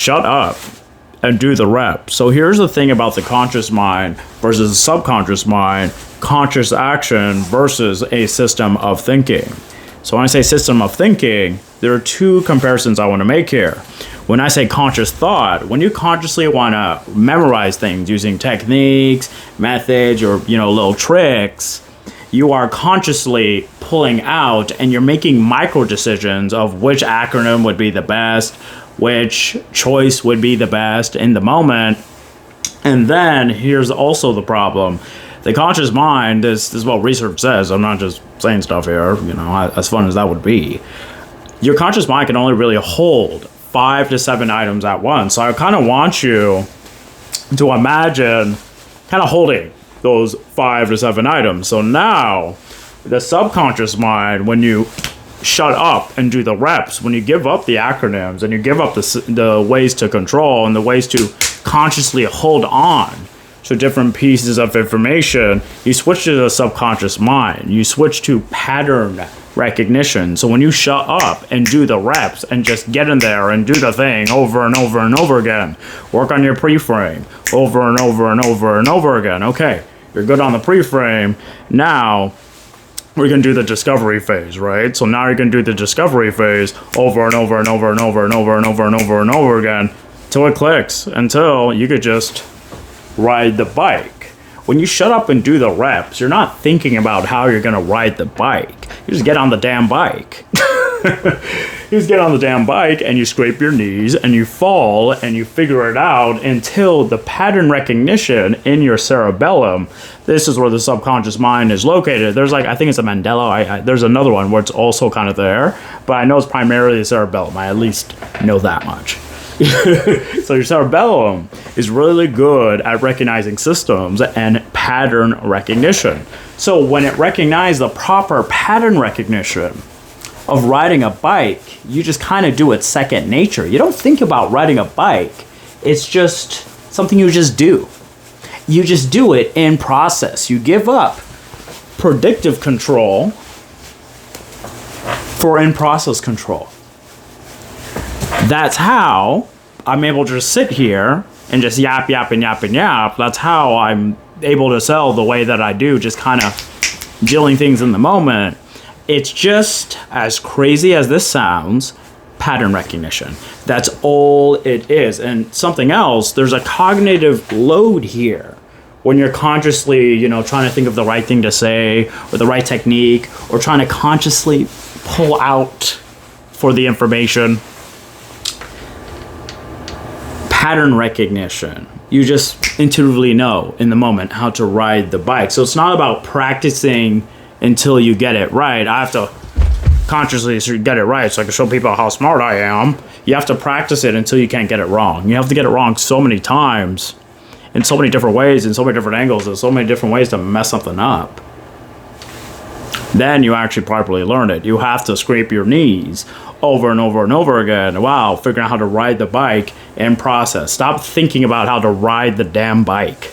shut up and do the rep. So here's the thing about the conscious mind versus the subconscious mind, conscious action versus a system of thinking. So when I say system of thinking, there are two comparisons I want to make here. When I say conscious thought, when you consciously want to memorize things using techniques, methods, or little tricks, you are consciously pulling out and you're making micro decisions of which acronym would be the best, which choice would be the best in the moment. And then here's also the problem. The conscious mind, this is what research says. I'm not just saying stuff here, as fun as that would be. Your conscious mind can only really hold 5 to 7 items at once. So I kind of want you to imagine kind of holding those 5 to 7 items. So now the subconscious mind, when you shut up and do the reps, when you give up the acronyms and you give up the ways to control and the ways to consciously hold on to different pieces of information, you switch to the subconscious mind. You switch to pattern recognition. So when you shut up and do the reps and just get in there and do the thing over and over and over again, work on your pre-frame over and over and over and over again. Okay, you're good on the pre-frame. Now we're going to do the discovery phase, right? So now you're going to do the discovery phase over and over and over and over and over and over and over and over again till it clicks, until you could just ride the bike. When you shut up and do the reps, you're not thinking about how you're going to ride the bike. You just get on the damn bike. You just get on the damn bike and you scrape your knees and you fall and you figure it out until the pattern recognition in your cerebellum. This is where the subconscious mind is located. There's I think it's a Mandela. There's another one where it's also kind of there, but I know it's primarily the cerebellum. I at least know that much. So your cerebellum is really good at recognizing systems and pattern recognition. So when it recognizes the proper pattern recognition of riding a bike, you just kind of do it second nature. You don't think about riding a bike. It's just something you just do. You just do it in process. You give up predictive control for in-process control. That's how I'm able to just sit here and just yap, yap, and yap, and yap. That's how I'm able to sell the way that I do, just kind of dealing things in the moment. It's just, as crazy as this sounds, pattern recognition. That's all it is. And something else, there's a cognitive load here when you're consciously, trying to think of the right thing to say or the right technique, or trying to consciously pull out for the information. Pattern recognition. You just intuitively know in the moment how to ride the bike. So it's not about practicing until you get it right. I have to consciously get it right so I can show people how smart I am. You have to practice it until you can't get it wrong. You have to get it wrong so many times, in so many different ways, in so many different angles, and so many different ways to mess something up. Then you actually properly learn it. You have to scrape your knees over and over and over again. Wow, figuring out how to ride the bike in process. Stop thinking about how to ride the damn bike.